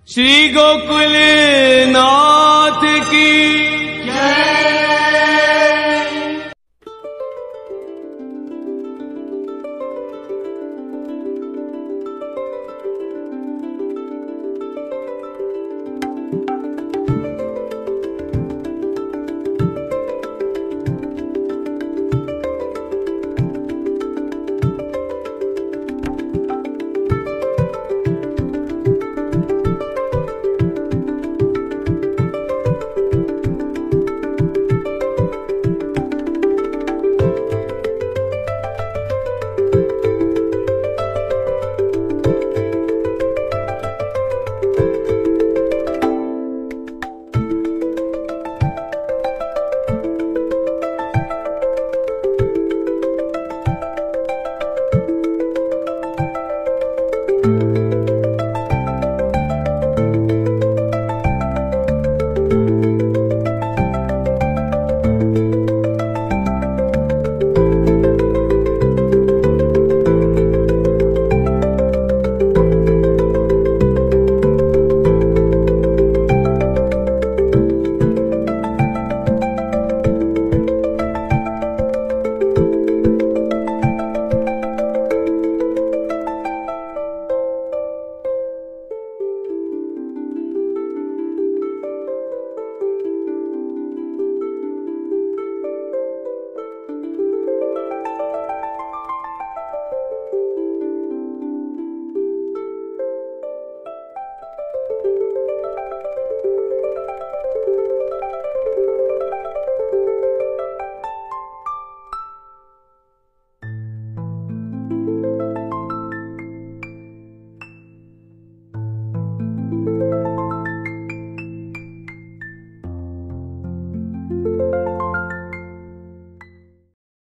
श्री गोकुल नाथ की जय।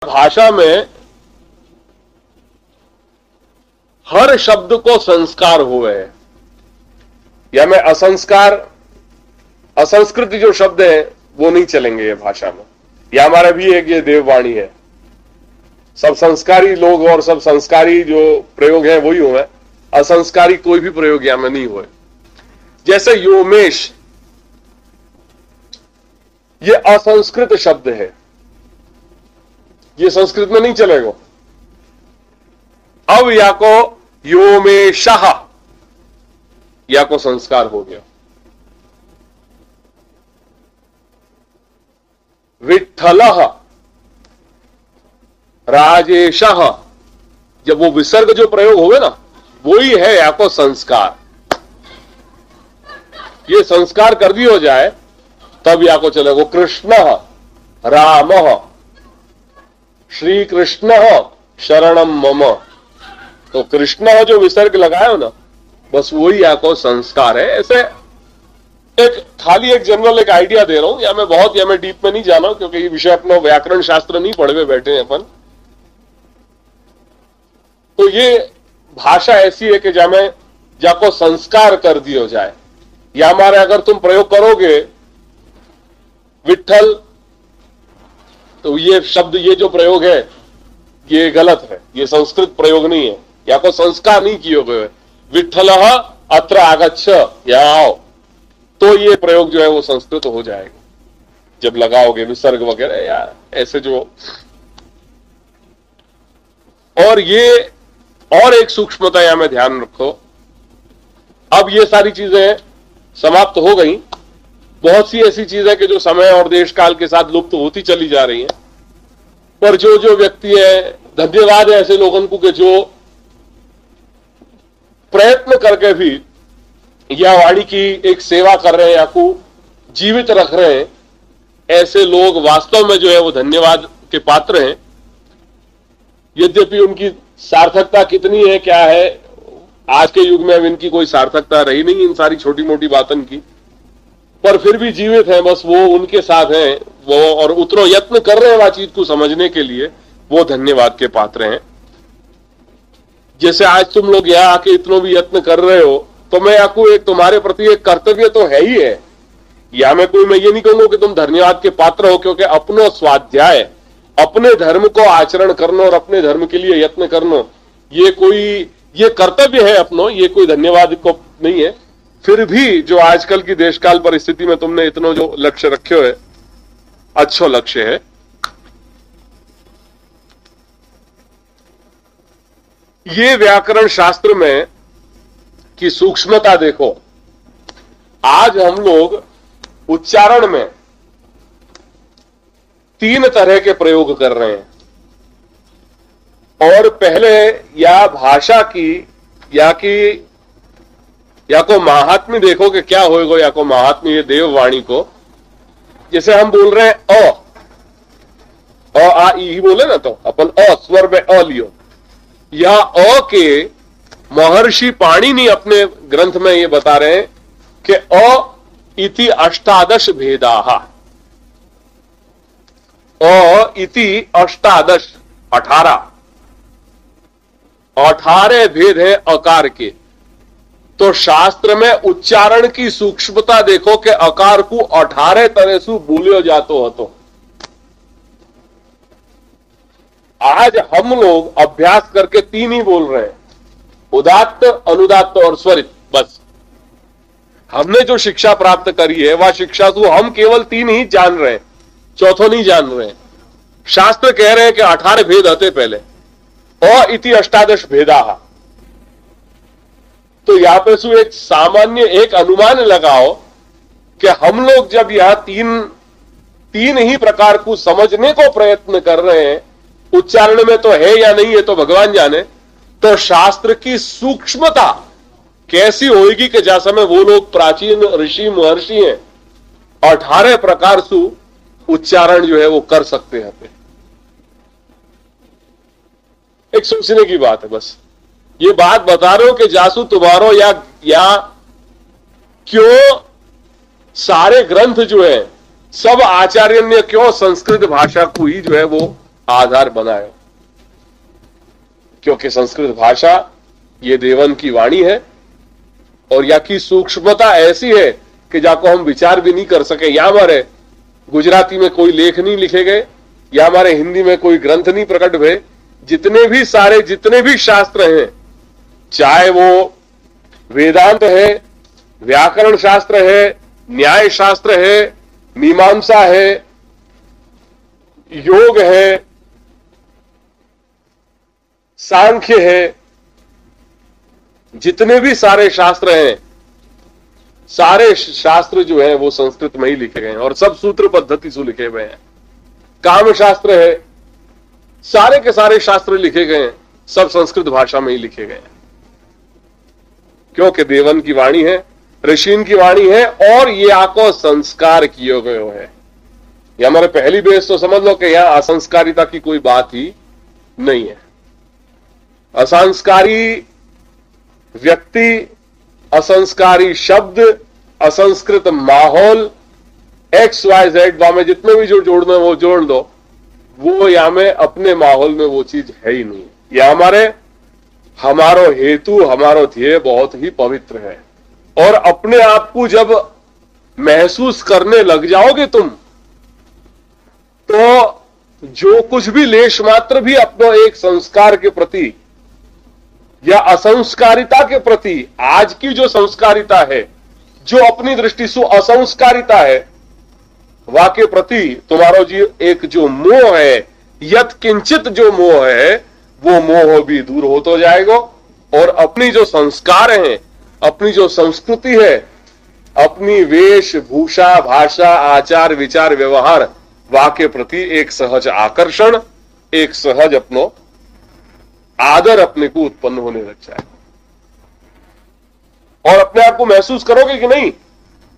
भाषा में हर शब्द को संस्कार हुए हैं, या में असंस्कार असंस्कृत जो शब्द है वो नहीं चलेंगे ये भाषा में। या हमारा भी एक ये देववाणी है, सब संस्कारी लोग और सब संस्कारी जो प्रयोग है वही हुए, असंस्कारी कोई भी प्रयोग यहां में नहीं हुए। जैसे योमेश, ये असंस्कृत शब्द है, ये संस्कृत में नहीं चलेगा। अब या को योमेशः, या को संस्कार हो गया। विठ्ठलः, राजेशः, जब वो विसर्ग जो प्रयोग होवे ना वही है या को संस्कार। ये संस्कार कर दी हो जाए तब या को चलेगा। कृष्णः, रामः, श्री कृष्ण शरणम मम, तो कृष्ण जो विसर्ग लगाए हो ना बस वही आपको संस्कार है। ऐसे एक खाली एक जनरल एक आइडिया दे रहा हूं, या मैं बहुत या मैं डीप में नहीं जाना क्योंकि ये विषय अपना व्याकरण शास्त्र नहीं पढ़े हुए बैठे हैं अपन। तो ये भाषा ऐसी है कि जहां में जाको संस्कार कर दिया जाए, या हमारे अगर तुम प्रयोग करोगे विठ्ठल, तो ये शब्द ये जो प्रयोग है ये गलत है, ये संस्कृत प्रयोग नहीं है, या को संस्कार नहीं किए हुए। विठ्ठलः अत्र आगच्छ, यहाँ आओ, तो ये प्रयोग जो है वो संस्कृत हो जाएगा जब लगाओगे विसर्ग वगैरह या ऐसे जो। और ये और एक सूक्ष्मता यहां में ध्यान रखो। अब ये सारी चीजें समाप्त हो गई, बहुत सी ऐसी चीजें कि जो समय और देश काल के साथ लुप्त होती चली जा रही हैं, पर जो जो व्यक्ति है, धन्यवाद है ऐसे लोगों को कि जो प्रयत्न करके भी या वाणी की एक सेवा कर रहे हैं या को जीवित रख रहे हैं, ऐसे लोग वास्तव में जो है वो धन्यवाद के पात्र हैं। यद्यपि उनकी सार्थकता कितनी है क्या है, आज के युग में अब इनकी कोई सार्थकता रही नहीं इन सारी छोटी मोटी बातों की, पर फिर भी जीवित हैं, बस वो उनके साथ हैं वो, और उतना यत्न कर रहे हैं वह चीज को समझने के लिए, वो धन्यवाद के पात्र हैं। जैसे आज तुम लोग यहाँ आके इतना भी यत्न कर रहे हो, तो मैं आपको एक तुम्हारे प्रति एक कर्तव्य तो है ही है, या मैं ये नहीं कहूंगा कि तुम धन्यवाद के पात्र हो, क्योंकि अपनो स्वाध्याय, अपने धर्म को आचरण करना और अपने धर्म के लिए यत्न करना, ये कर्तव्य है अपनो, ये कोई धन्यवाद को नहीं है। फिर भी जो आजकल की देशकाल परिस्थिति में तुमने इतनो जो लक्ष्य रखे हो है, अच्छो लक्ष्य है। ये व्याकरण शास्त्र में की सूक्ष्मता देखो। आज हम लोग उच्चारण में 3 तरह के प्रयोग कर रहे हैं, और पहले या भाषा की या को महात्म्य देखो कि क्या होएगा, या को महात्म्य ये देववाणी को। जैसे हम बोल रहे हैं अ आ ई ही बोले ना, तो अपन अ स्वर में अ लियो। यह अ के महर्षि पाणिनि अपने ग्रंथ में ये बता रहे हैं कि अ इति अष्टादश भेदाः, अ इति अष्टादश 18 भेद है अकार के। तो शास्त्र में उच्चारण की सूक्ष्मता देखो कि अकार को 18 तरह से बोलियो जातो हतो। आज हम लोग अभ्यास करके 3 ही बोल रहे हैं, उदात्त, अनुदात्त और स्वरित। बस हमने जो शिक्षा प्राप्त करी है वह शिक्षा को हम केवल 3 ही जान रहे हैं, चौथो नहीं जान रहे हैं। शास्त्र कह रहे हैं कि 18 भेद होते पहले, अ इति अष्टादश भेदाः। तो यहां पे सु एक सामान्य एक अनुमान लगाओ कि हम लोग जब यह तीन ही प्रकार को समझने को प्रयत्न कर रहे हैं, उच्चारण में तो है या नहीं है तो भगवान जाने, तो शास्त्र की सूक्ष्मता कैसी होगी कि जैसा में वो लोग प्राचीन ऋषि महर्षि हैं 18 प्रकार से उच्चारण जो है वो कर सकते हैं। एक सोचने की बात है। बस ये बात बता रहे हो कि जासू तुम्हारो या क्यों सारे ग्रंथ जो है सब आचार्य ने क्यों संस्कृत भाषा को ही जो है वो आधार बनाया, क्योंकि संस्कृत भाषा ये देवन की वाणी है, और या की सूक्ष्मता ऐसी है कि जाको हम विचार भी नहीं कर सके। या हमारे गुजराती में कोई लेख नहीं लिखे गए, या हमारे हिंदी में कोई ग्रंथ नहीं प्रकट हुए। जितने भी शास्त्र हैं, चाहे वो वेदांत है, व्याकरण शास्त्र है, न्याय शास्त्र है, मीमांसा है, योग है, सांख्य है, जितने भी सारे शास्त्र हैं, सारे शास्त्र जो है वो संस्कृत में ही लिखे गए हैं, और सब सूत्र पद्धति से लिखे हुए हैं। काम शास्त्र है, सारे के सारे शास्त्र लिखे गए हैं, सब संस्कृत भाषा में ही लिखे गए हैं, क्योंकि देवन की वाणी है, ऋषिन की वाणी है, और ये आपको संस्कार किए गए है। ये हमारे पहली बेस तो समझ लो कि यहां असंस्कारिता की कोई बात ही नहीं है। असंस्कारी व्यक्ति, असंस्कारी शब्द, असंस्कृत माहौल, XYZ में जितने भी जो जोड़ना वो जोड़ दो, वो यहां में अपने माहौल में वो चीज है ही नहीं। यह हमारो हेतु, हमारो ध्येय बहुत ही पवित्र है, और अपने आप को जब महसूस करने लग जाओगे तुम, तो जो कुछ भी लेश मात्र भी अपने एक संस्कार के प्रति या असंस्कारिता के प्रति, आज की जो संस्कारिता है, जो अपनी दृष्टि से असंस्कारिता है, वाके प्रति तुम्हारा जी एक जो मोह है, यत किंचित जो मोह है, वो मोह भी दूर होता जाएगा, और अपनी जो संस्कार हैं, अपनी जो संस्कृति है, अपनी वेशभूषा, भाषा, आचार, विचार, व्यवहार, वाके प्रति एक सहज आकर्षण, एक सहज अपनो आदर अपने को उत्पन्न होने लग जाए, और अपने आप को महसूस करोगे कि नहीं,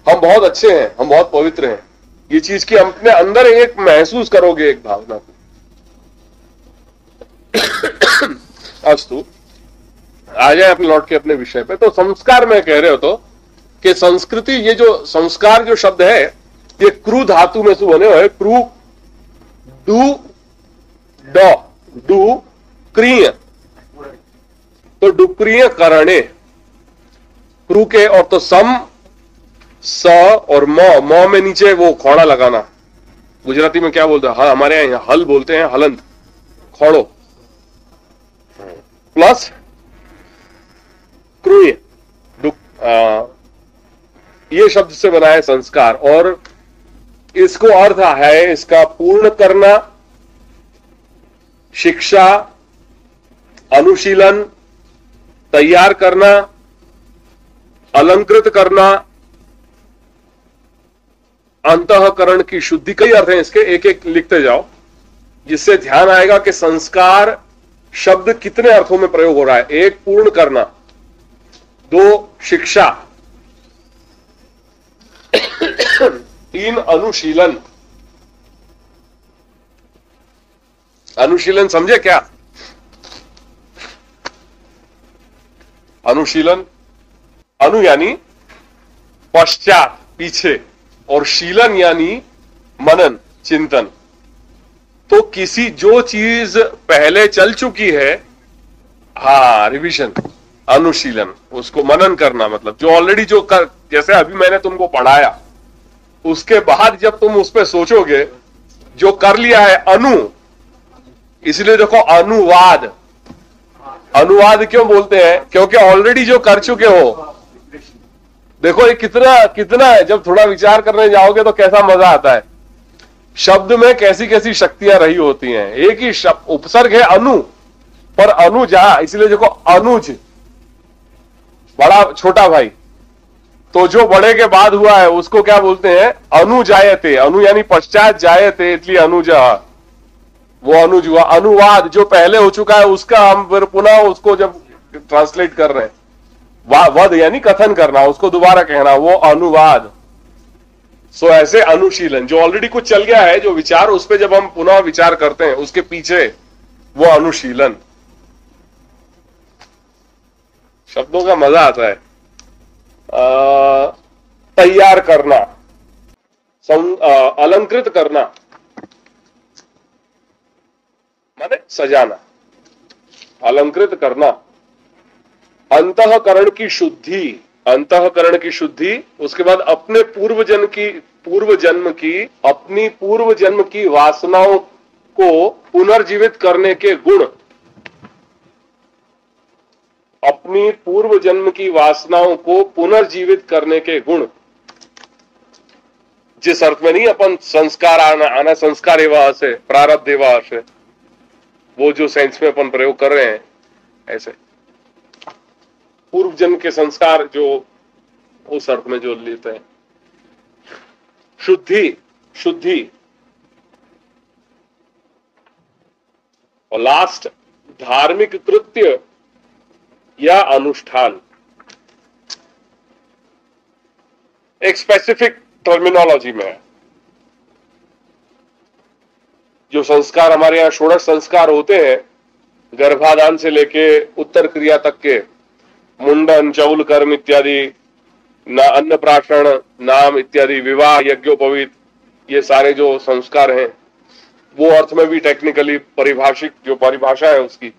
हम बहुत अच्छे हैं, हम बहुत पवित्र हैं। ये चीज की अपने अंदर एक महसूस करोगे, एक भावना को। अस्तु, आ जाए अपने लौट के अपने विषय पे। तो संस्कार में कह रहे हो तो कि संस्कृति, ये जो संस्कार जो शब्द है, ये क्रू धातु में से बने हुए, क्रू डू डू क्रिय, तो डुक्रिय करणे, क्रू के, और तो सम, स और म में नीचे वो खोड़ा लगाना। गुजराती में क्या बोलते हैं, हमारे यहां हल बोलते हैं, हलंत, खोड़ो, प्लस क्रूय, ये शब्द से बना है संस्कार, और इसको अर्थ है इसका पूर्ण करना, शिक्षा, अनुशीलन, तैयार करना, अलंकृत करना, अंतःकरण की शुद्धि। कई अर्थ हैं इसके, एक एक लिखते जाओ जिससे ध्यान आएगा कि संस्कार शब्द कितने अर्थों में प्रयोग हो रहा है। एक, पूर्ण करना। दो, शिक्षा। तीन, अनुशीलन। अनुशीलन समझे क्या? अनुशीलन, अनु यानी पश्चात, पीछे, और शीलन यानी मनन, चिंतन। तो किसी जो चीज पहले चल चुकी है, रिवीजन, अनुशीलन, उसको मनन करना, मतलब जो ऑलरेडी जो कर, जैसे अभी मैंने तुमको पढ़ाया, उसके बाद जब तुम उस पर सोचोगे, जो कर लिया है इसलिए देखो अनुवाद। अनुवाद क्यों बोलते हैं? क्योंकि ऑलरेडी जो कर चुके हो। देखो ये कितना है, जब थोड़ा विचार करने जाओगे तो कैसा मजा आता है। शब्द में कैसी कैसी शक्तियां रही होती हैं। एक ही शब्द उपसर्ग है अनु, पर अनुजा, इसलिए देखो अनुज, बड़ा छोटा भाई, तो जो बड़े के बाद हुआ है उसको क्या बोलते हैं? अनुजायते। अनु यानी पश्चात, जायते, इसलिए अनुजा, वो अनुज हुआ। अनुवाद, जो पहले हो चुका है उसका हम फिर पुनः उसको जब ट्रांसलेट कर रहे हैं, वध यानी कथन करना, उसको दोबारा कहना, वो अनुवाद। सो ऐसे अनुशीलन, जो ऑलरेडी कुछ चल गया है, जो विचार, उस पर जब हम पुनः विचार करते हैं, उसके पीछे वो अनुशीलन। शब्दों का मजा आता है। तैयार करना, अलंकृत करना माने सजाना, अलंकृत करना। अंतःकरण की शुद्धि, अंतःकरण की शुद्धि। उसके बाद अपने पूर्व जन्म की वासनाओं को पुनर्जीवित करने के गुण, अपनी पूर्व जन्म की वासनाओं को पुनर्जीवित करने के गुण। जिस अर्थ में नहीं अपन संस्कार आना संस्कार एवं से, प्रारब्ध एवं से, वो जो साइंस में अपन प्रयोग कर रहे हैं, ऐसे पूर्व जन्म के संस्कार जो उस अर्थ में जो लेते हैं। शुद्धि और लास्ट, धार्मिक कृत्य या अनुष्ठान। एक स्पेसिफिक टर्मिनोलॉजी में है। जो संस्कार हमारे यहां षोडश संस्कार होते हैं, गर्भाधान से लेके उत्तर क्रिया तक के, मुंडन, चौल कर्म इत्यादि, अन्नप्राशन, नाम इत्यादि, विवाह, यज्ञोपवीत, ये सारे जो संस्कार हैं, वो अर्थ में भी टेक्निकली परिभाषिक जो परिभाषा है उसकी,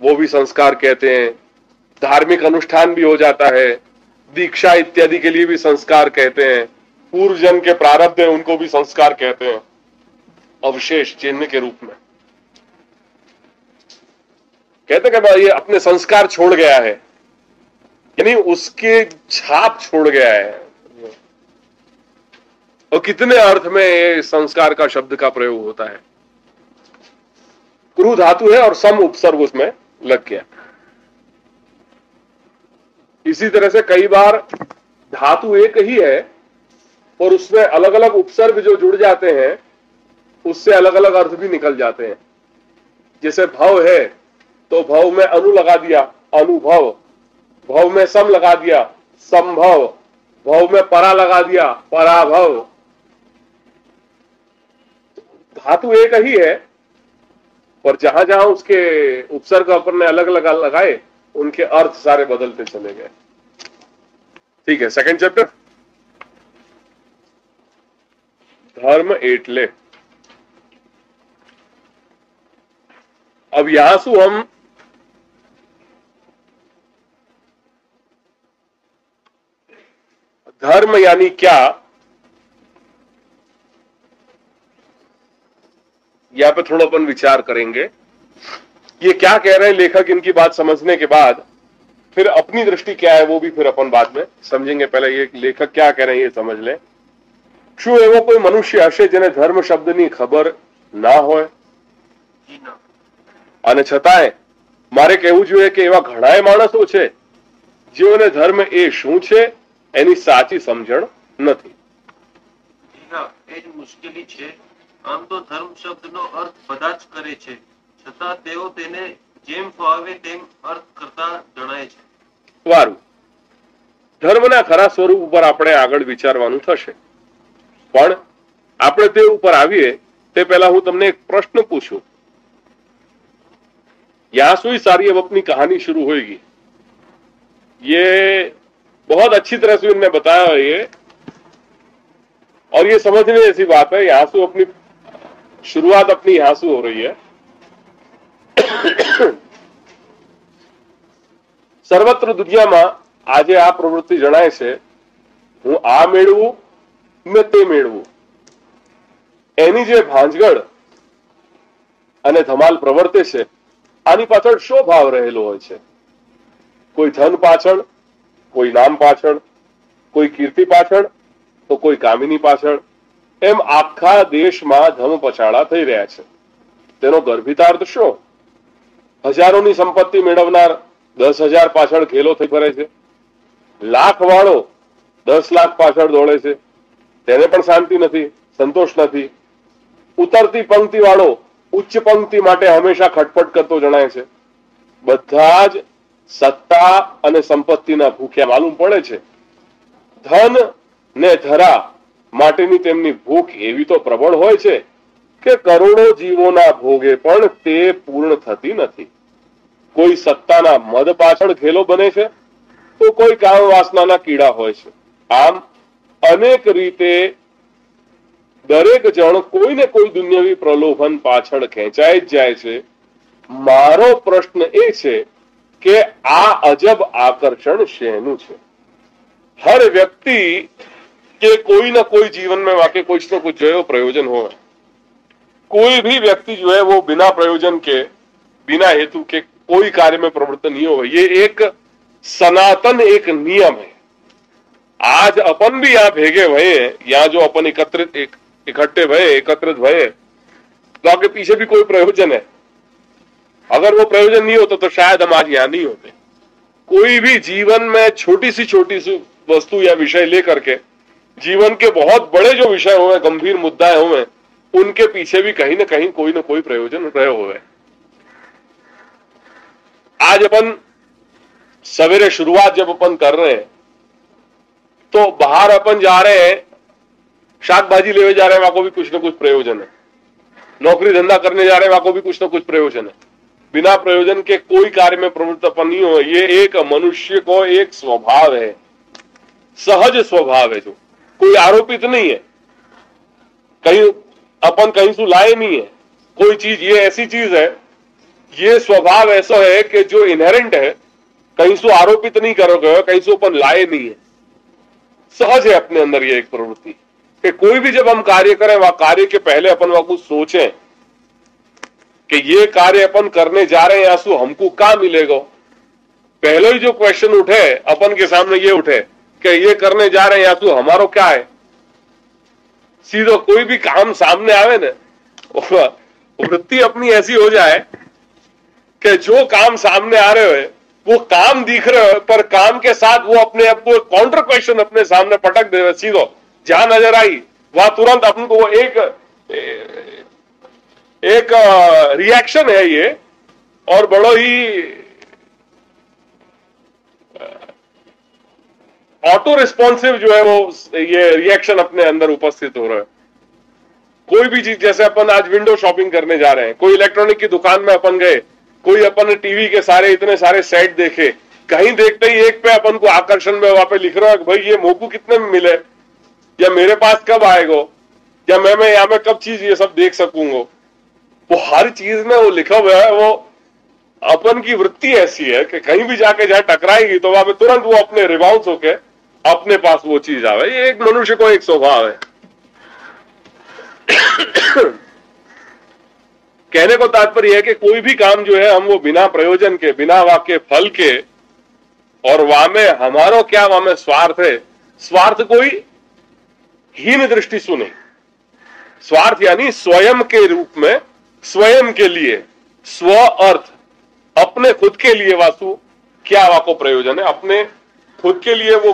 वो भी संस्कार कहते हैं। धार्मिक अनुष्ठान भी हो जाता है, दीक्षा इत्यादि के लिए भी संस्कार कहते हैं। पूर्व जन्म के प्रारब्ध है, उनको भी संस्कार कहते हैं, अवशेष चिन्ह के रूप में। कहते हैं कि ये अपने संस्कार छोड़ गया है, यानी उसके छाप छोड़ गया है। और कितने अर्थ में ये संस्कार का शब्द का प्रयोग होता है। क्रू धातु है और सम उपसर्ग उसमें लग गया। इसी तरह से कई बार धातु एक ही है और उसमें अलग अलग उपसर्ग जो जुड़ जाते हैं, उससे अलग अलग अर्थ भी निकल जाते हैं। जैसे भव है तो भव में अनु लगा दिया, अनुभव। भव में सम लगा दिया, संभव। भव में परा लगा दिया, पराभव। धातु एक ही है, पर जहां जहां उसके उपसर्ग अपन ने अलग अलग लगाए, उनके अर्थ सारे बदलते चले गए। ठीक है, सेकंड चैप्टर, धर्म एटले। अब यहां से हम धर्म यानी क्या, यहां पे थोड़ा अपन विचार करेंगे। ये क्या कह रहे हैं लेखक, इनकी बात समझने के बाद फिर अपनी दृष्टि क्या है वो भी फिर अपन बाद में समझेंगे। पहले ये लेखक क्या कह रहे हैं ये समझ लें। શું એવો કોઈ મનુષ્ય હશે જેને ધર્મ શબ્દની ખબર ના હોય? અને છતાંય મારે કહેવું જોઈએ કે એવા ઘણાય માણસો છે જેઓને ધર્મ એ શું છે એની સાચી સમજણ નથી. એ જ મુશ્કેલી છે. આમ તો ધર્મ શબ્દનો અર્થ બધા જ કરે છે, છતાં તેઓ તેને જેમ ફાવે તેમ અર્થ કરતા જણાય છે. વારું. ધર્મના ખરા સ્વરૂપ ઉપર આપણે આગળ વિચારવાનું થશે, પણ આપણે તે ઉપર આવીએ તે પહેલા હું તમને એક પ્રશ્ન પૂછું. यहाँ से सारी अब अपनी कहानी शुरू होगी. ये बहुत अच्छी तरह से उन्होंने बताया है ये, और ये समझने जैसी बात है. यहाँ से अपनी शुरुआत अपनी यहाँ से हो रही है. सर्वत्र दुनियाમાં આજે આ પ્રવૃત્તિ જણાય છે, હું આ મેળવું મેં તે મેળવું, એની જે ભાંજગડ અને ધમાલ પ્રવર્તે છે આની પાછળ શો ભાવ રહેલો હોય છે? કોઈ ધન પાછળ, કોઈ નામ પાછળ, કોઈ કીર્તિ પાછળ, તો કોઈ કામિની પાછળ, એમ આખા દેશમાં ધમપછાડા થઈ રહ્યા છે. તેનો ગર્ભિતાર્થ શું? હજારોની સંપત્તિ મેળવનાર 10,000 પાછળ ખેલો થઈ ફરે છે. લાખ વાળો 10 લાખ પાછળ દોડે છે, તેને પણ શાંતિ નથી, સંતોષ નથી. ઉતરતી પંક્તિ વાળો ઉચ્ચ પંક્તિ માટે હંમેશા ખટપટ કરતો જણાય છે. બધા જ સત્તા અને સંપત્તિના ભૂખ્યા માલુમ પડે છે. ધન ને ધરા માટેની તેમની ભૂખ એવી તો પ્રબળ હોય છે કે કરોડો જીવોના ભોગે પણ તે પૂર્ણ થતી નથી. કોઈ સત્તાના મદ પાછળ ખેલો બને છે, તો કોઈ કામ વાસનાના કીડા હોય છે. આમ અનેક રીતે દરેક જણ કોઈ ને કોઈ દુનિયાવી પ્રલોભન પાછળ ખેંચાઈ જ જાય છે. મારો પ્રશ્ન એ છે કે આ અજબ આકર્ષણ શેનું છે? हर व्यक्ति के कोई ना कोई जीवन में वाकई कुछ ना कुछ जो है वो प्रयोजन हो. कोई भी व्यक्ति जो है वो बिना प्रयोजन के, बिना हेतु के कोई कार्य में प्रवृत्त नहीं हो. ये एक सनातन एक नियम है. आज अपन भी यहाँ भेगे भये, यहाँ जो अपन इकट्ठे भये, एकत्रित भये, तो आपके पीछे भी कोई प्रयोजन है. अगर वो प्रयोजन नहीं होता तो शायद हम आज यहाँ नहीं होते. कोई भी जीवन में छोटी सी वस्तु या विषय लेकर के जीवन के बहुत बड़े जो विषय हुए, गंभीर मुद्दाएं हुए, उनके पीछे भी कहीं ना कहीं कोई ना कोई प्रयोजन रहे हुए. आज अपन सवेरे शुरुआत जब अपन कर रहे हैं तो बाहर अपन जा रहे हैं, शाक भाजी लेवे जा रहे हैं, वहां को भी कुछ ना कुछ प्रयोजन है. नौकरी धंधा करने जा रहे हैं, वहां को भी कुछ ना कुछ प्रयोजन है. बिना प्रयोजन के कोई कार्य में प्रवृत्त अपन नहीं हो. ये एक मनुष्य को एक स्वभाव है, सहज स्वभाव है, जो कोई आरोपित नहीं है. कहीं अपन कहीं से लाए नहीं है कोई चीज. ये ऐसी चीज है, ये स्वभाव ऐसा है कि जो इनहेरेंट है, कहीं से आरोपित नहीं करोगे, कहीं से अपन लाए नहीं है. सहज है अपने अंदर ये एक प्रवृत्ति कि कोई भी जब हम कार्य करें, वह कार्य के पहले अपन वहां कुछ सोचें कि ये कार्य अपन करने जा रहे हैं, आंसू हमको क्या मिलेगा. पहले ही जो क्वेश्चन उठे अपन के सामने ये उठे कि ये करने जा रहे हैं, आंसू हमारो क्या है. सीधो कोई भी काम सामने आवे ना, वृत्ति अपनी ऐसी हो जाए कि जो काम सामने आ रहे हो वो काम दिख रहे हो, पर काम के साथ वो अपने आप को काउंटर क्वेश्चन अपने सामने पटक दे. सीधो जहां नजर आई वहां तुरंत अपन को एक रिएक्शन है ये, और बड़ो ही ऑटो रिस्पॉन्सिव जो है वो ये रिएक्शन अपने अंदर उपस्थित हो रहा है. कोई भी चीज, जैसे अपन आज विंडो शॉपिंग करने जा रहे हैं, कोई इलेक्ट्रॉनिक की दुकान में अपन गए, कोई अपन टीवी के सारे इतने सारे सेट देखे, कहीं देखते ही एक पे अपन को आकर्षण में वहां पे लिख रहा है कि भाई ये मोकू कितने में मिले, या मेरे पास कब आएगा, या मैं यहाँ में कब चीज ये सब देख सकूंगा. वो हर चीज में वो लिखा हुआ है. वो अपन की वृत्ति ऐसी है कि कहीं भी जाके जहां टकराएगी तो वहां पे तुरंत वो अपने रिबाउंस होके अपने पास वो चीज आवे. ये एक मनुष्य को एक स्वभाव है. कहने को तात्पर्य है कि कोई भी काम जो है हम वो बिना प्रयोजन के, बिना वाक्य फल के और वामे हमारो क्या, वामे स्वार्थ है। स्वार्थ कोई हीन दृष्टि से नहीं, स्वार्थ यानी स्वयं के रूप में, स्वयं के लिए, स्व अर्थ, अपने खुद के लिए वासु क्या वाको प्रयोजन है, अपने खुद के लिए वो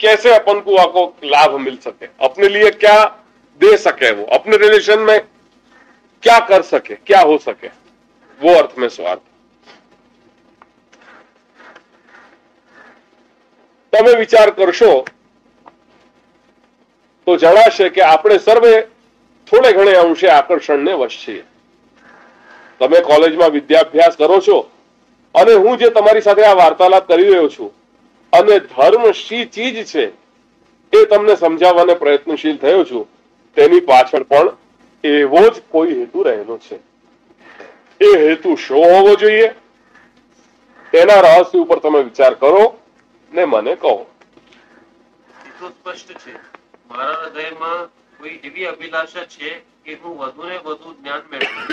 कैसे अपन को वाको लाभ मिल सके, अपने लिए क्या दे सके, वो अपने रिलेशन में क्या कर सके, क्या हो सके, वो अर्थ में स्वार्थ। તમે વિચાર કરશો તો જણાશે કે આપણે સર્વે થોડે ઘણે અંશે આકર્ષણને વશ છીએ। તમે કોલેજમાં વિદ્યાભ્યાસ કરો છો અને હું જે તમારી સાથે આ વાર્તાલાપ કરી રહ્યો છું અને ધર્મ શી ચીજ છે એ તમને સમજાવવાને પ્રયત્નશીલ થયો છું, તેની પાછળ પણ એવો જ કોઈ હેતુ રહેલો છે। એ હેતુ શો હોવો જોઈએ તેના રહસ્ય ઉપર તમે વિચાર કરો ને મને કહો। તો સ્પષ્ટ છે, મારા હૃદયમાં કોઈ એવી અભિલાષા છે કે હું વધુ ને વધુ જ્ઞાન મેળવું,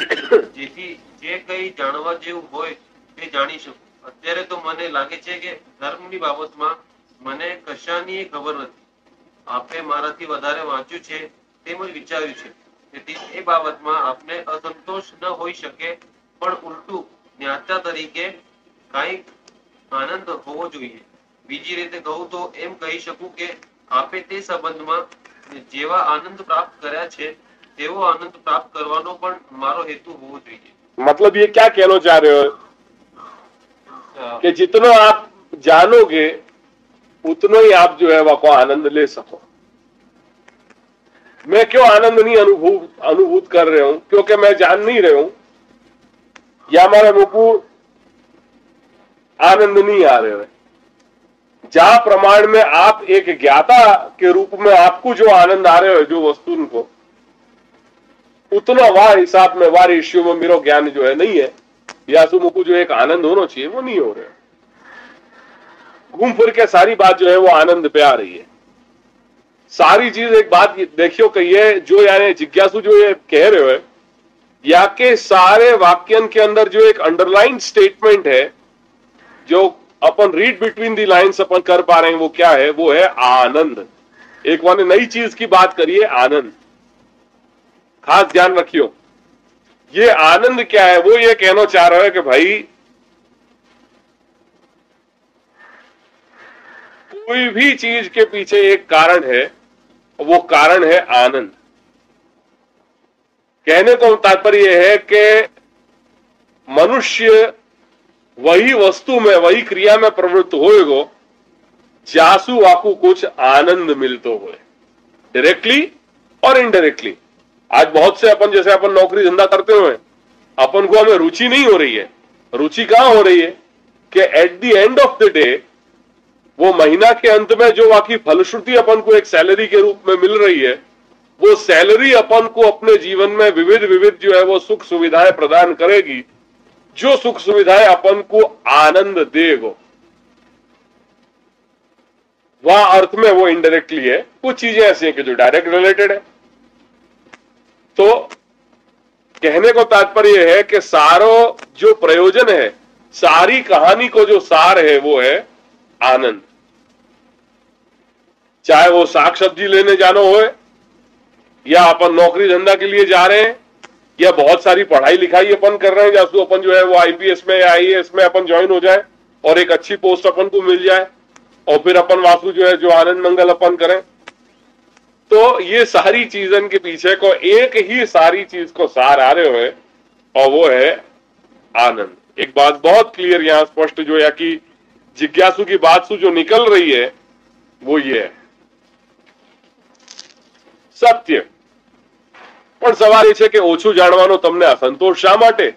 જેથી જે કંઈ જાણવા જેવું હોય તે જાણી શકું। અત્યારે તો મને લાગે છે કે ધર્મની બાબતમાં મને કશાની ખબર નથી। આપે મારાથી વધારે વાંચ્યું છે તેમજ વિચાર્યું છે, તેથી એ બાબતમાં આપને અસંતોષ ન હોઈ શકે, પણ ઉલટું જ્ઞાતા તરીકે કાંઈક આનંદ હોવો જોઈએ। બીજી રીતે કહું તો એમ કહી શકું કે આપે તે સંબંધમાં જેવા આનંદ પ્રાપ્ત કર્યા છે તેવો આનંદ પ્રાપ્ત કરવાનો પણ મારો હેતુ હોવો જોઈએ। मतलब ये क्या कहना चाह रहे हो कि जितना आप जानोगे उतना ही आप जो है वो आनंद ले सको। मैं क्यों आनंद नहीं अनुभूत कर रहे हूं, क्योंकि मैं जान नहीं रहा हूं या हमारे मुंह को आनंद नहीं आ रहे हैं। जहां प्रमाण में आप एक ज्ञाता के रूप में आपको जो आनंद आ रहे हो जो वस्तु को, उतना वाह हिसाब में वाह रेशियो में मेरा ज्ञान जो है नहीं है, या मुझको जो एक आनंद होना चाहिए वो नहीं हो रहा। घूम फिर के सारी बात जो है वो आनंद पे आ रही है। सारी चीज एक बात देखियो कि ये जो यानी जिज्ञासु जो ये कह रहे हो या के सारे वाक्यन के अंदर जो एक अंडरलाइन स्टेटमेंट है जो अपन रीड बिटवीन दी लाइंस अपन कर पा रहे हैं, वो क्या है? वो है आनंद। एक माने नई चीज की बात करिए, आनंद। खास ध्यान रखियो, ये आनंद क्या है? वो ये कहना चाह रहा है कि भाई कोई भी चीज के पीछे एक कारण है, वो कारण है आनंद। कहने को तात्पर्य है कि मनुष्य वही वस्तु में वही क्रिया में प्रवृत्त होएगो जासु वाकू कुछ आनंद मिलतो हुए, डायरेक्टली और इनडायरेक्टली। आज बहुत से अपन जैसे अपन नौकरी धंधा करते हुए अपन को हमें रुचि नहीं हो रही है। रुचि कहां हो रही है कि at the end of the day वो महीना के अंत में जो वाकई फलश्रुति अपन को एक सैलरी के रूप में मिल रही है, वो सैलरी अपन को अपने जीवन में विविध विविध जो है वो सुख सुविधाएं प्रदान करेगी, जो सुख सुविधाएं अपन को आनंद देगो। वह अर्थ में वो इनडायरेक्टली है। कुछ चीजें ऐसी हैं कि जो डायरेक्ट रिलेटेड है। तो कहने को तात्पर्य है कि सारो जो प्रयोजन है, सारी कहानी को जो सार है वो है आनंद। चाहे वो साग सब्जी लेने जाना हो या अपन नौकरी धंधा के लिए जा रहे हैं या बहुत सारी पढ़ाई लिखाई अपन कर रहे हैं, जैसे अपन जो है वो आईपीएस में या आईएएस में अपन ज्वाइन हो जाए और एक अच्छी पोस्ट अपन को मिल जाए और फिर अपन वासु जो है जो आनंद मंगल अपन करें। तो ये सारी चीजन के पीछे को एक ही सारी चीज को सार आ रहे हुए और वो है आनंद। एक बात बहुत क्लियर यहां स्पष्ट जो है कि जिज्ञासु की बात से जो निकल रही है वो ये है सत्य। પણ સવાલ એ છે કે ઓછું જાણવાનો તમને અસંતોષ શા માટે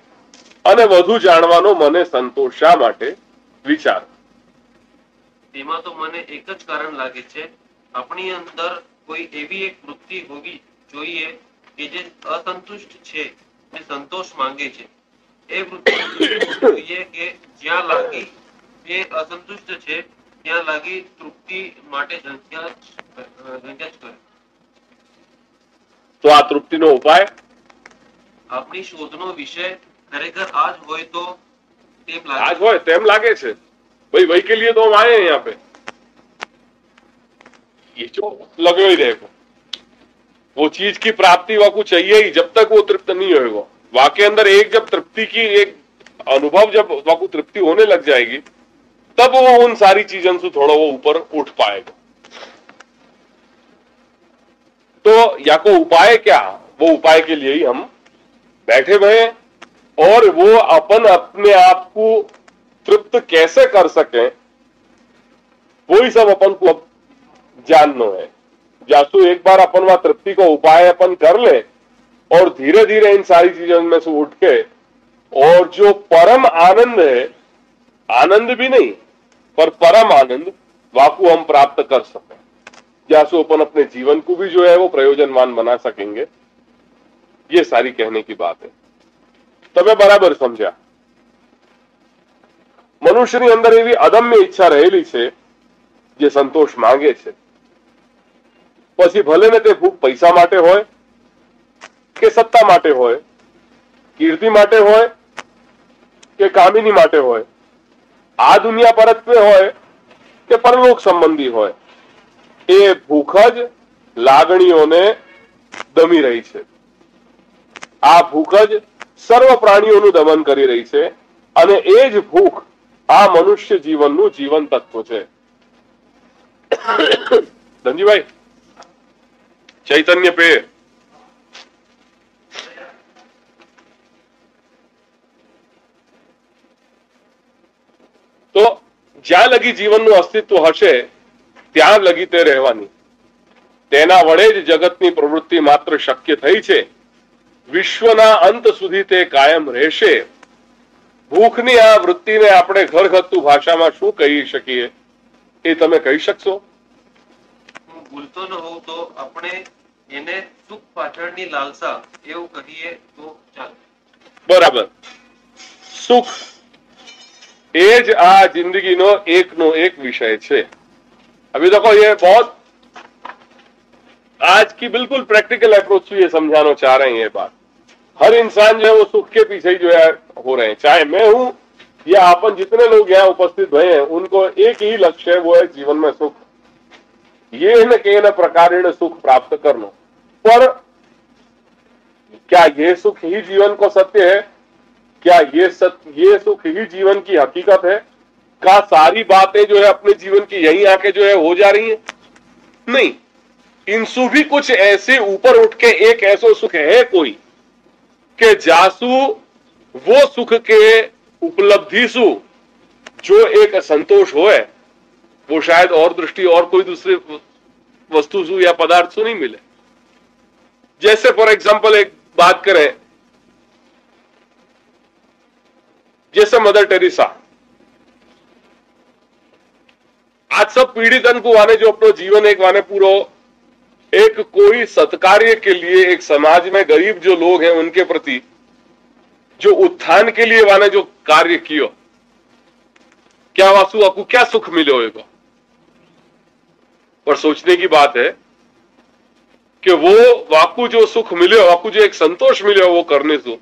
અને વધુ જાણવાનો મને સંતોષ શા માટે? વિચાર। તેમાં તો મને એક જ કારણ લાગે છે, આપણી અંદર કોઈ એવી એક વૃત્તિ હોવી જોઈએ કે જે અસંતુષ્ટ છે અને સંતોષ માંગે છે। એ વૃત્તિ જોઈએ કે જ્યાં લાગી એ અસંતુષ્ટ છે ત્યાં લાગી તૃપ્તિ માટે ઝંઝટ કરે। તો આ તૃપ્તિનો ઉપાય આપણી શોધનો વિષય ખરેખર આજ હોય તો તેમ લાગે આજ હોય તેમ લાગે છે। भाई वही के लिए तो हम आए हैं यहाँ पे। ये जो लगे ही रहेगा, वो चीज की प्राप्ति वाकू चाहिए ही, जब तक वो तृप्त नहीं होएगा। वाके अंदर एक जब तृप्ति की एक अनुभव, जब वाकू तृप्ति होने लग जाएगी, तब वो उन सारी चीजों से थोड़ा वो ऊपर उठ पाएगा। तो या को उपाय क्या, वो उपाय के लिए ही हम बैठे हुए हैं, और वो अपन अपने आप को तृप्त कैसे कर सकें, वही सब अपन को अब जानना है। जासू एक बार अपन वहां तृप्ति को उपाय अपन कर ले, और धीरे धीरे इन सारी चीजों में से उठ के, और जो परम आनंद है, आनंद भी नहीं पर परम आनंद, वाकू हम प्राप्त कर सकें, जासू अपन अपने जीवन को भी जो है वो प्रयोजनवान बना सकेंगे। ये सारी कहने की बात है। તમે બરાબર સમજ્યા। મનુષ્યની અંદર એવી અદમ્ય ઈચ્છા રહેલી છે જે સંતોષ માંગે છે, પછી ભલે ને તે ભૂખ પૈસા માટે હોય કે સત્તા માટે હોય, કીર્તિ માટે હોય કે કામિની માટે હોય, આ દુનિયા પરત્વે હોય કે પરલોક સંબંધી હોય, એ ભૂખ જ લાગણીઓને દમી રહી છે। આ ભૂખ જ સર્વ પ્રાણીઓનું દમન કરી રહી છે, અને એ જ ભૂખ આ મનુષ્ય જીવનનું જીવન તત્વ છે। ધનજીભાઈ, ચૈતન્ય પે તો જ્યાં લગી જીવનનું અસ્તિત્વ હશે ત્યાં લગી તે રહેવાની, તેના વડે જ જગતની પ્રવૃત્તિ માત્ર શક્ય થઈ છે। વિશ્વના અંત સુધી તે કાયમ રહેશે। ભૂખની આ વૃત્તિને આપણે ઘરગથ્થુ ભાષામાં શું કહી શકીએ, એ તમે કહી શકશો? હું ભૂલતો ન હોઉં તો આપણે એને સુખ પાછળની લાલસા એવું કહીએ તો ચાલે। બરાબર। સુખ એ જ આ જિંદગીનો એકનો એક વિષય છે। अभी देखो ये बहुत आज की बिल्कुल प्रैक्टिकल अप्रोच से ये समझाना चाह रहे हैं। ये बात हर इंसान जो है वो सुख के पीछे ही जो है हो रहे हैं, चाहे मैं हूं या अपन जितने लोग यहाँ उपस्थित हुए हैं, उनको एक ही लक्ष्य है, वो है जीवन में सुख। ये न के न प्रकार सुख प्राप्त करना, पर क्या ये सुख ही जीवन को सत्य है? क्या ये सुख ही जीवन की हकीकत है? का सारी बातें जो है अपने जीवन की यहीं आके जो है हो जा रही हैं? नहीं, इनसु भी कुछ ऐसे ऊपर उठ के एक ऐसा सुख है कोई के जासु वो सुख के उपलब्धि सु जो एक संतोष होए, वो शायद और दृष्टि और कोई दूसरे वस्तु सु या पदार्थ सु नहीं मिले। जैसे फॉर एग्जाम्पल एक बात करें, जैसे मदर टेरेसा, आज सब पीड़ितन को वाने जो अपना जीवन एक वाने पूरा एक कोई सत्कार्य के लिए, एक समाज में गरीब जो लोग हैं उनके प्रति जो उत्थान के लिए वाने जो कार्य किया, क्या वासु आपको क्या सुख मिले होगा? पर सोचने की बात है कि वो वाकु जो सुख मिले, वाकु जो एक संतोष मिले वो करने से,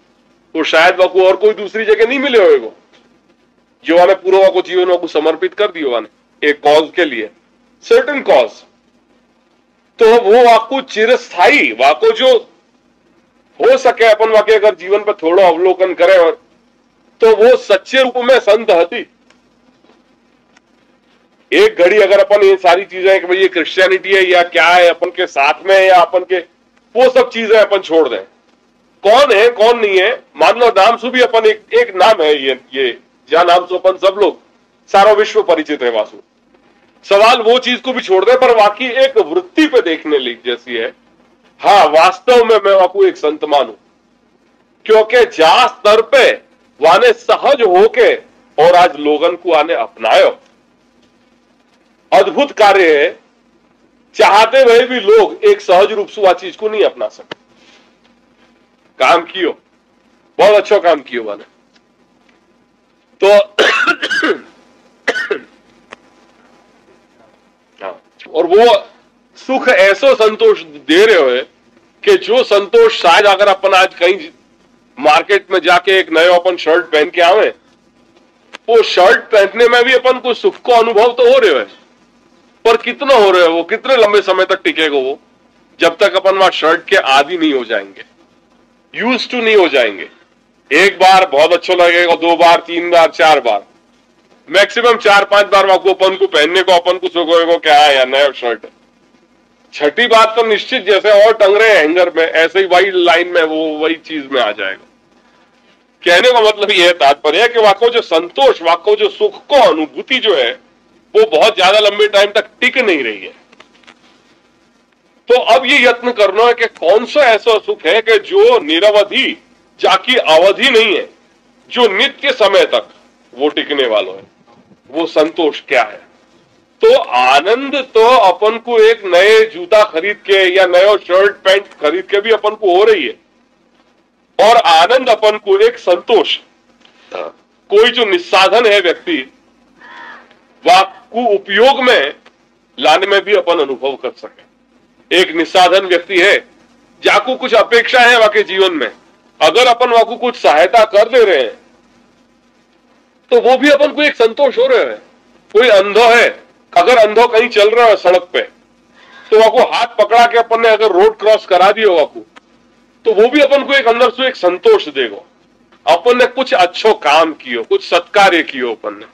वो शायद वाकु और कोई दूसरी जगह नहीं मिले होगा। जो वाने पूरा वाकु जीवन वाकु समर्पित कर दिया वाने एक कॉज के लिए, सर्टेन कॉज, तो वो वाकु चिरस्थायी वाको जो हो सके अपन वाके अगर जीवन पर थोड़ा अवलोकन करें तो वो सच्चे रूप में संत हती। एक घड़ी अगर अपन ये सारी चीजें कि भाई ये क्रिश्चियनिटी है या क्या है अपन के साथ में, या अपन के वो सब चीजें अपन छोड़ दें, कौन है कौन नहीं है, मान लो नाम से भी अपन एक नाम है, ये जहां नाम से अपन सब लोग सारा विश्व परिचित है वासु। सवाल वो चीज को भी छोड़ दे, पर वाकई एक वृत्ति पे देखने ली जैसी है। हाँ, वास्तव में मैं वाकू एक संत मानू, क्योंकि जा स्तर पे वाने सहज होके और आज लोगन को आने अपनायो, अद्भुत कार्य है। चाहते हुए भी लोग एक सहज रूप से वह चीज को नहीं अपना सके। काम कियो, बहुत अच्छा काम कियो वाने तो और वो सुख ऐसा संतोष दे रहे हो कि जो संतोष शायद अगर अपन आज कहीं मार्केट में जाके एक नया अपन शर्ट पहन के आवे वो शर्ट पहनने में भी अपन को सुख को अनुभव तो हो रहे है, पर कितना हो रहा है वो, कितने लंबे समय तक टिकेगा वो, जब तक अपन वहां शर्ट के आदी नहीं हो जाएंगे, यूज टू नहीं हो जाएंगे। एक बार बहुत अच्छा लगेगा, 2 बार 3 बार 4 बार, मैक्सिमम 4-5 बार आपको अपन को पहनने को अपन को सुख होगा, क्या है यार नया शर्ट है। छठी बात तो निश्चित जैसे और टंग रहे हैंगर में, ऐसे ही वही लाइन में वो वही चीज में आ जाएगा। कहने का मतलब यह तात्पर्य है कि वाको जो संतोष, वाको जो सुख को अनुभूति जो है वो बहुत ज्यादा लंबे टाइम तक टिक नहीं रही है। तो अब ये यत्न करना है कि कौन सा ऐसा सुख है कि जो निरवधि, जाकी अवधि नहीं है, जो नित्य समय तक वो टिकने वाला है, वो संतोष क्या है। तो आनंद तो अपन को एक नए जूता खरीद के या नया शर्ट पैंट खरीद के भी अपन को हो रही है, और आनंद अपन को एक संतोष, कोई जो निस्साधन है व्यक्ति, वाकु उपयोग में लाने में भी अपन अनुभव कर सके। एक निस्साधन व्यक्ति है, जाकू कुछ अपेक्षा है वाके जीवन में, अगर अपन वाकू कुछ सहायता कर दे रहे हैं तो वो भी अपन को एक संतोष हो रहा है। कोई अंधो है, अगर अंधो कहीं चल रहा है सड़क पे, तो वाकू हाथ पकड़ा के अपन ने अगर रोड क्रॉस करा दिया वाकू, तो वो भी अपन को एक अंदर से एक संतोष देगा, अपन ने कुछ अच्छो काम कियो, कुछ सत्कार्य कियो अपन ने।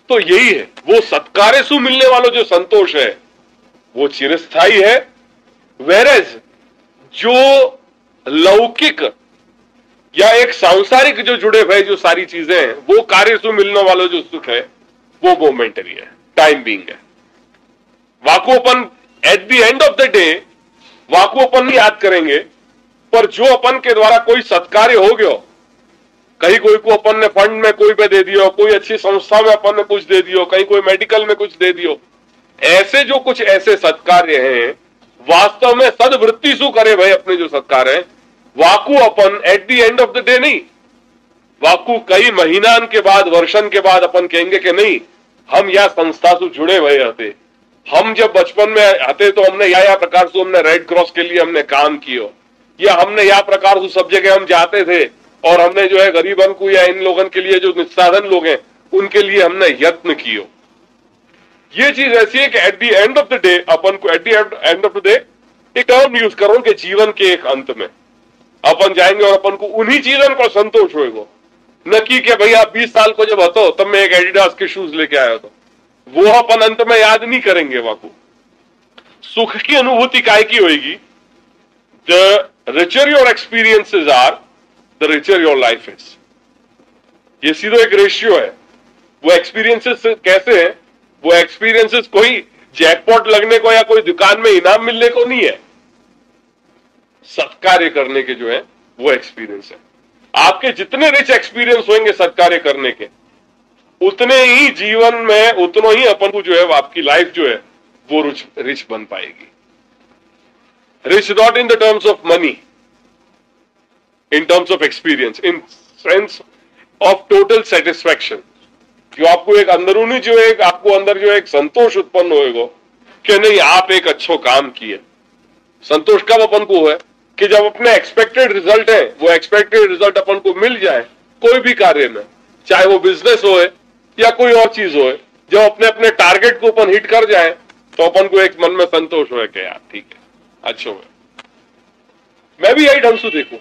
तो यही है वो सत्कार्य से मिलने वाला जो संतोष है वो चिरस्थायी है। वेरेज जो लौकिक या एक सांसारिक जो जुड़े हुए जो सारी चीजें हैं, वो कार्य से मिलने वाला जो सुख है वो मोमेंटरी है, टाइम बीइंग है। वाको अपन at the end of the day वाको अपन नहीं याद करेंगे, पर जो अपन के द्वारा कोई सत्कार्य हो गया, कहीं कोई को अपन ने फंड में कोई पे दे दियो, कोई अच्छी संस्था में अपन ने कुछ दे दियो, कहीं कोई मेडिकल में कुछ दे दियो, ऐसे जो कुछ ऐसे सत्कार्य हैं वास्तव में सदवृत्ति सु करे भाई अपने जो सत्कार है, वाकू अपन at the end of the day नहीं, वाकू कई महीनान के बाद, वर्षन के बाद अपन कहेंगे कि नहीं हम या संस्था से जुड़े हुए रहते, हम जब बचपन में आते तो हमने या प्रकार से हमने रेड क्रॉस के लिए हमने काम किया, या हमने या प्रकार से सब जगह हम जाते थे और हमने जो है गरीबन को या इन लोगों के लिए जो निस्साधन लोग हैं उनके लिए हमने यत्न किया। ये चीज ऐसी है कि at the end of the day अपन को, at the end of the day एक टर्म यूज करो कि जीवन के एक अंत में अपन जाएंगे और अपन को उन्हीं चीजों को संतोष होएगा, न कि भाई आप 20 साल को जब हतो तब मैं एक एडिडास के शूज लेके आया था, वो अपन अंत में याद नहीं करेंगे। वाकू सुख की अनुभूति काय की होगी, the richer your experiences are the richer your life is. ये सीधो एक रेशियो है। वो एक्सपीरियंसेस कैसे है, वो एक्सपीरियंसेस कोई जैकपॉट लगने को या कोई दुकान में इनाम मिलने को नहीं है, सत्कार्य करने के जो है वो एक्सपीरियंस है। आपके जितने रिच एक्सपीरियंस होंगे सत्कार्य करने के, उतने ही जीवन में उतना ही अपन को जो है आपकी लाइफ जो है वो रिच बन पाएगी। Rich not in the terms of money, in terms of experience, in sense of total satisfaction. जो आपको एक अंदरूनी जो एक आपको अंदर जो एक संतोष उत्पन्न होएगा कि नहीं आप एक अच्छा काम किए। संतोष कब अपन को है कि जब अपने एक्सपेक्टेड रिजल्ट है वो एक्सपेक्टेड रिजल्ट अपन को मिल जाए कोई भी कार्य में, चाहे वो बिजनेस हो या कोई और चीज हो, जब अपने अपने टारगेट को अपन हिट कर जाए तो अपन को एक मन में संतोष हो कि यार ठीक है अच्छा हो। मैं भी यही ढंग से देखूं,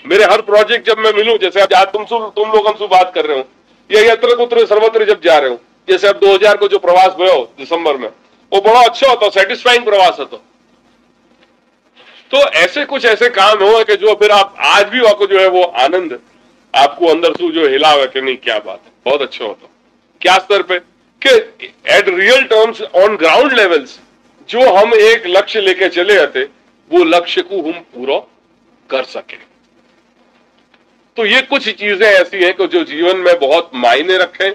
मेरे हर प्रोजेक्ट जब मैं मिलूं, जैसे अब आज तुम लोग हमसे बात कर रहे हो या यत्र कुत्र सर्वत्र जब जा रहे हो, जैसे अब 2000 को जो प्रवास भयो दिसंबर में, वो बड़ा अच्छा होता, सेटिस्फाइंग प्रवास होता। तो ऐसे कुछ ऐसे काम हो कि जो फिर आप आज भी आपको जो है वो आनंद आपको अंदर से जो हिला हुआ कि नहीं क्या बात है, बहुत अच्छा होता। क्या स्तर पे कि at real terms on ground levels जो हम एक लक्ष्य लेके चले आते वो लक्ष्य को हम पूरा कर सके। तो ये कुछ चीजें ऐसी हैं कि जो जीवन में बहुत मायने रखें,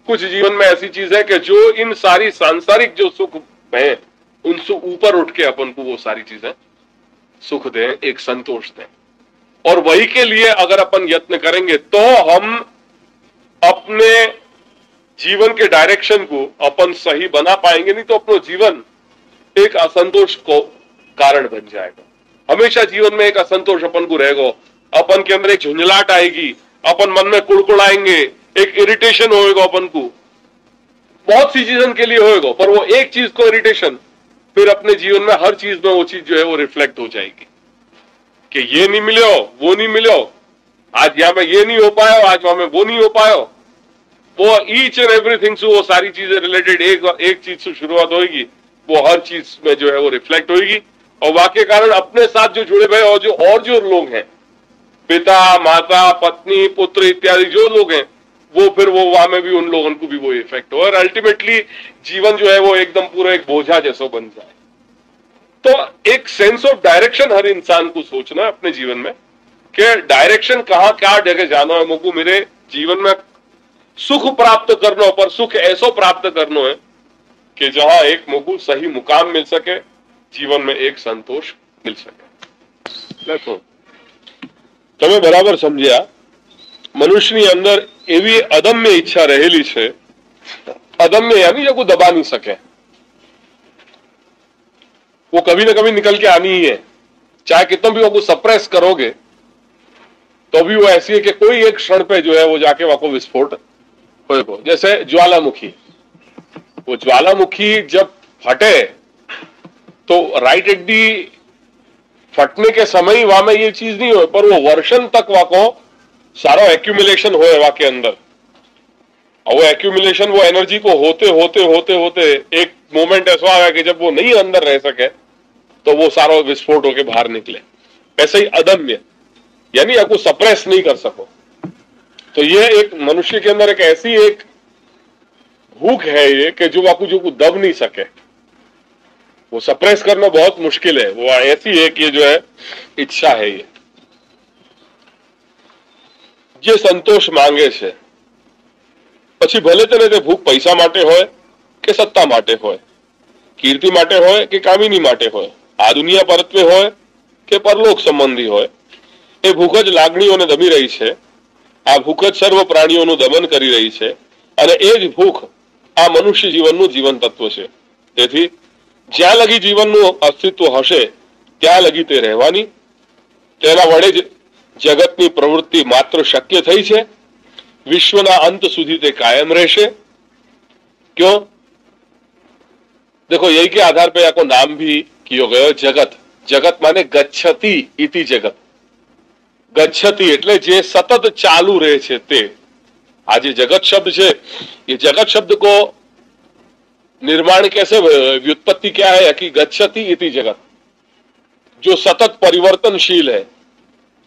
कुछ जीवन में ऐसी चीज है कि जो इन सारी सांसारिक जो सुख हैं उनसे ऊपर उठ के अपन को वो सारी चीजें सुख दें, एक संतोष दें। और वही के लिए अगर अपन यत्न करेंगे तो हम अपने जीवन के डायरेक्शन को अपन सही बना पाएंगे, नहीं तो अपना जीवन एक असंतोष को कारण बन जाएगा। हमेशा जीवन में एक असंतोष अपन को रहेगा, अपन के अंदर एक झुंझलाहट आएगी, अपन मन में कुड़कुड़ाएंगे एक इरिटेशन होएगा अपन को, बहुत सी चीजों के लिए होएगा, पर वो एक चीज को इरिटेशन फिर अपने जीवन में हर चीज में वो चीज जो है वो रिफ्लेक्ट हो जाएगी कि ये नहीं मिले हो, वो नहीं मिले हो, आज यहां में ये नहीं हो पाया, आज वहां में वो नहीं हो पाया। वो ईच एंड एवरीथिंग से वो सारी चीजें रिलेटेड एक चीज से शुरुआत होगी, वो हर चीज में जो है वो रिफ्लेक्ट होगी। और वाक्य कारण अपने साथ जो जुड़े हुए और जो लोग हैं, पिता, माता, पत्नी, पुत्र इत्यादि जो लोग हैं, वो फिर वो वहां में भी उन लोगों को भी वो इफेक्ट हो और अल्टीमेटली जीवन जो है वो एकदम पूरा एक बोझा जैसा बन जाए। तो एक सेंस ऑफ डायरेक्शन हर इंसान को सोचना है अपने जीवन में कि डायरेक्शन कहां क्या जगह जाना है, मुझको मेरे जीवन में सुख प्राप्त करना, पर सुख ऐसा प्राप्त करना है कि जहां एक मुझको सही मुकाम मिल सके, जीवन में एक संतोष मिल सके। देखो તમે બરાબર સમજ્યા, મનુષ્યની અંદર એવી અદમ્ય ઈચ્છા રહેલી છે, અદમ્ય यानी जो को दबा नहीं सके, वो कभी ना कभी निकल के आनी ही है, चाहे कितना भी वो सप्रेस करोगे तो भी वो ऐसी है कि कोई एक क्षण पे जो है वो जाके वहां को विस्फोट होएगा। जैसे ज्वालामुखी, वो ज्वालामुखी जब फटे तो राइट एट दी फटने के समय ही वहां में ये चीज नहीं हो, पर वो वर्षन तक वहां को सारा एक्यूमुलेशन हो वहां के अंदर, और वो एक्यूमुलेशन वो एनर्जी को होते होते होते होते एक मोमेंट ऐसा आया कि जब वो नहीं अंदर रह सके तो वो सारा विस्फोट होके बाहर निकले। ऐसे ही अदम्य यानी आपको सप्रेस नहीं कर सको। तो ये एक मनुष्य के अंदर एक ऐसी एक भूख है ये कि जो आपको जो दब नहीं सके, वो सप्रेस करना बहुत मुश्किल है। वो ऐसी है कि जो है इच्छा है ये જે સંતોષ માંગે છે, પછી ભલે તેને તે ભૂખ પૈસા માટે હોય કે સત્તા માટે હોય, કીર્તિ માટે હોય કે કામિની માટે હોય, આ દુનિયા પરત્વે હોય કે પરલોક સંબંધી હોય, એ ભૂખ જ લાગણીઓને દમી રહી છે, આ ભૂખ જ સર્વ પ્રાણીઓનું દમન કરી રહી છે, અને એ જ ભૂખ આ મનુષ્ય જીવનનું જીવન તત્વ છે। તેથી જ્યાં લગી જીવનનું અસ્તિત્વ હશે ત્યાં લગી તે રહેવાની, તેના વડે જ जगतनी प्रवृत्ति मात्र शक्य थई छे, विश्वना अंत सुधी ते कायम रहेशे। क्यों? देखो यही के आधार पे आपको नाम भी कियो गयो जगत। जगत माने गच्छति इति जगत। गच्छति एटले जे सतत चालू रहे छे ते। आज जगत शब्द छे, ये जगत शब्द को निर्माण कैसे, व्युत्पत्ति क्या है कि गच्छति इति जगत, जो सतत परिवर्तनशील है,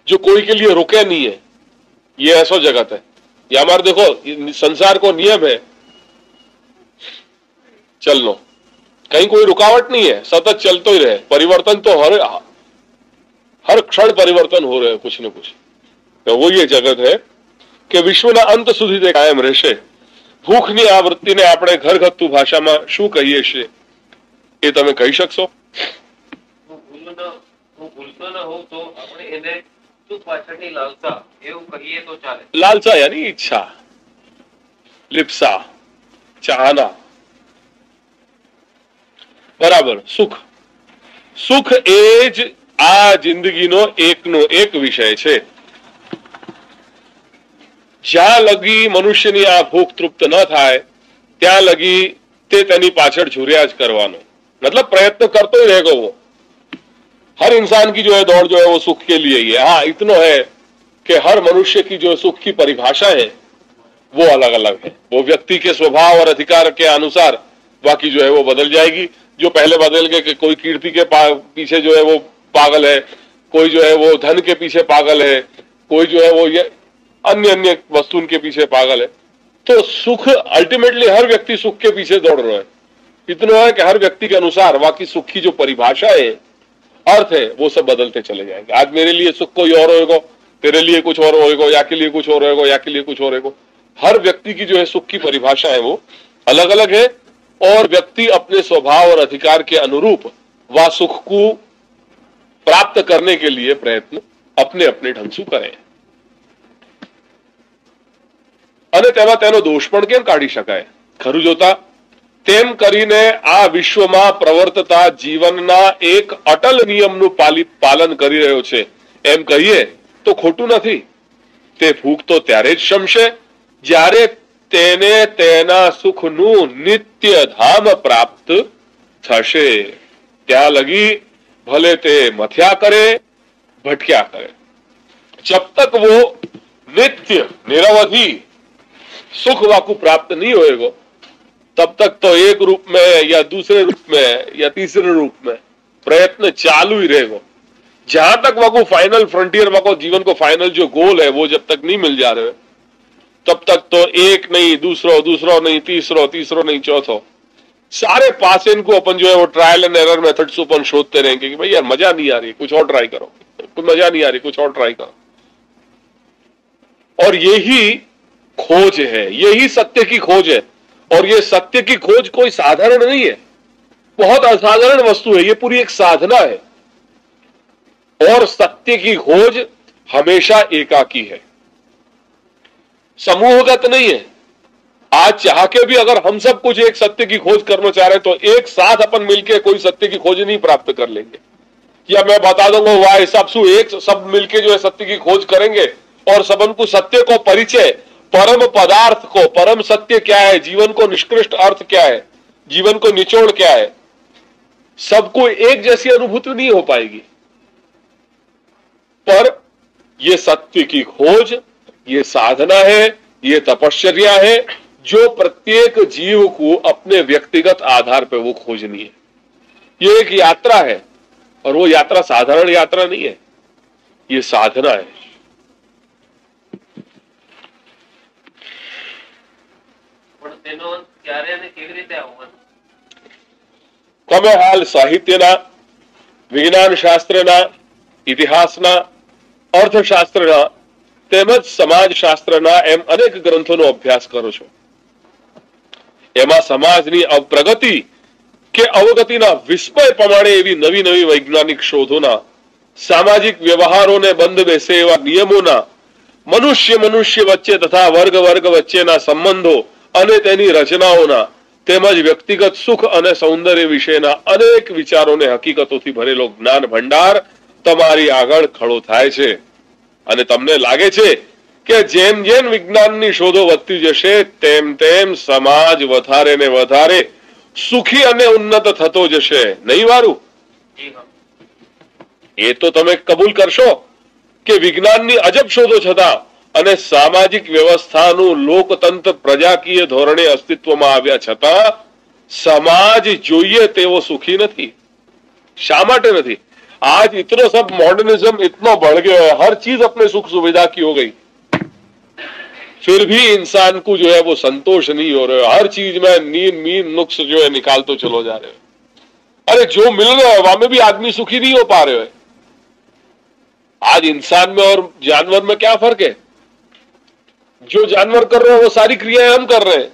जो कोई के लिए रुके नहीं है, ये ऐसा जगत है। ये हमारे देखो संसार को नियम है चलनो, कहीं कोई रुकावट नहीं है, सतत चलते ही रहे। परिवर्तन तो हर क्षण परिवर्तन हो रहे कुछ न कुछ। तो वो ये जगत है कि विश्वना अंत सुधी ते कायम रहेशे। भूखनी आ वृत्तिने આપણે ઘરગથ્થુ ભાષામાં શું કહીએ છીએ એ તમે કહી શકશો? હું ભૂલતો ન હોઉં તો આપણે એને સુખ પાછળની લાલસા એવું કહીએ તો ચાલે। लालसा यानी इच्छा, लिप्सा, चाहना, बराबर। सुख, सुख ए ज आ जिंदगीनो एकनो एक विषय छे। જ્યાં લગી મનુષ્યની આ ભૂખ તૃપ્ત ન થાય ત્યાં લગી તે તેની પાછળ ઝૂર્યા જ કરવાનો, मतलब प्रयत्न करते ही रहेगा वो। हर इंसान की जो है दौड़ जो है वो सुख के लिए ही है। हाँ इतना है कि हर मनुष्य की जो सुख की परिभाषा है वो अलग अलग है, वो व्यक्ति के स्वभाव और अधिकार के अनुसार बाकी जो है वो बदल जाएगी। जो पहले बदल गए कि कोई कीर्ति के पीछे जो है वो पागल है, कोई जो है वो धन के पीछे पागल है, कोई जो है वो ये अन्य अन्य वस्तु के पीछे पागल है। तो सुख अल्टीमेटली हर व्यक्ति सुख के पीछे दौड़ रहा है। इतना है कि हर व्यक्ति के अनुसार बाकी सुख की जो परिभाषा है, अर्थ है, वो सब बदलते चले जाएंगे। आज मेरे लिए सुख कोई और होएगा, तेरे लिए कुछ और होएगा, या के लिए कुछ और होएगा, या के लिए कुछ और होएगा। हर व्यक्ति की जो है सुख की परिभाषा है वो अलग अलग है, और व्यक्ति अपने स्वभाव और अधिकार के अनुरूप वह सुख को प्राप्त करने के लिए प्रयत्न अपने अपने ढंग से करें। અને તેમાં તેનો દોષ પણ કેમ કાઢી શકાય? ખરું જોતા તેમ કરીને આ વિશ્વમાં પ્રવર્તતા જીવનના એક અટલ નિયમનું પાલન કરી રહ્યો છે એમ કહીએ તો ખોટું નથી। તે ભૂખ તો ત્યારે જ શમશે જ્યારે તેને તેના સુખનું નિત્ય ધામ પ્રાપ્ત થશે ત્યાં લગી ભલે તે મથ્યા કરે भटक्या करे। जब तक वो नित्य निरवधि सुख वाकु प्राप्त नहीं होएगा तब तक तो एक रूप में या दूसरे रूप में या तीसरे रूप में प्रयत्न चालू ही रहेगा। जहां तक वाकु फाइनल फ्रंटियर वाको जीवन को फाइनल जो गोल है वो जब तक नहीं मिल जा रहे तब तक तो एक नहीं दूसरो, दूसरो नहीं तीसरो, तीसरो नहीं चौथो, सारे पास इनको अपन जो है वो ट्रायल एंड एरर मेथड से अपन शोधते रहेंगे कि भाई यार मजा नहीं आ रही, कुछ और ट्राई करो, कुछ मजा नहीं आ रही, कुछ और ट्राई करो। और यही खोज है, यही सत्य की खोज है। और ये सत्य की खोज कोई साधारण नहीं है, बहुत असाधारण वस्तु है, ये पूरी एक साधना है। और सत्य की खोज हमेशा एकाकी है, समूहगत नहीं है। आज चाह के भी अगर हम सब कुछ एक सत्य की खोज करना चाह रहे हैं तो एक साथ अपन मिलके कोई सत्य की खोज नहीं प्राप्त कर लेंगे। या मैं बता दूंगा वाह हिसाब से एक सब मिलके जो है सत्य की खोज करेंगे और सबन को सत्य को परिचय, परम पदार्थ को, परम सत्य क्या है, जीवन को निष्कृष्ट अर्थ क्या है, जीवन को निचोड़ क्या है, सबको एक जैसी अनुभूति नहीं हो पाएगी। पर यह सत्य की खोज, ये साधना है, ये तपश्चर्या है जो प्रत्येक जीव को अपने व्यक्तिगत आधार पर वो खोजनी है। ये एक यात्रा है और वो यात्रा साधारण यात्रा नहीं है, ये साधना है। તમે હાલ સાહિત્યના, વિજ્ઞાન શાસ્ત્રના, ઇતિહાસના, અર્થશાસ્ત્રના તેમજ સમાજશાસ્ત્રના એમ અનેક ગ્રંથોનો અભ્યાસ કરો છો। એમાં સમાજની પ્રગતિ કે અવગતિના વિસ્મય પ્રમાણે એવી નવી નવી વૈજ્ઞાનિક શોધોના, સામાજિક વ્યવહારોને બંધ બેસે એવા નિયમોના, મનુષ્ય મનુષ્ય વચ્ચે તથા વર્ગ વર્ગ વચ્ચેના સંબંધો અને તેની રચનાઓના તેમજ વ્યક્તિગત સુખ અને સૌંદર્ય વિશેના અનેક વિચારોને હકીકતોથી ભરેલો જ્ઞાન ભંડાર તમારી આગળ ખડો થાય છે। અને તમને લાગે છે કે જેમ જેમ વિજ્ઞાનની શોધો વધતી જશે તેમ તેમ સમાજ વધારે ને વધારે સુખી અને ઉન્નત થતો જશે, નહીં વારું? એ તો તમે કબૂલ કરશો કે વિજ્ઞાનની અજબ શોધો છતાં અને સામાજિક વ્યવસ્થાનું લોકતંત્ર પ્રજાકીય ધોરણે અસ્તિત્વમાં આવ્યા છતાં સમાજ જોઈએ તેવો સુખી નથી। શા માટે નથી? आज इतना सब मॉडर्निज्म इतना बढ़ गया है, हर चीज अपने सुख सुविधा की हो गई, फिर भी इंसान को जो है वो संतोष नहीं हो रहे। हर चीज में नींद मीन नुक्स जो है निकालते चलो जा रहे हो। अरे जो मिल रहा है वहां में भी आदमी सुखी नहीं हो पा रहे है। आज इंसान में और जानवर में क्या फर्क है? जो जानवर कर रहे हैं वो सारी क्रियाएं हम कर रहे हैं,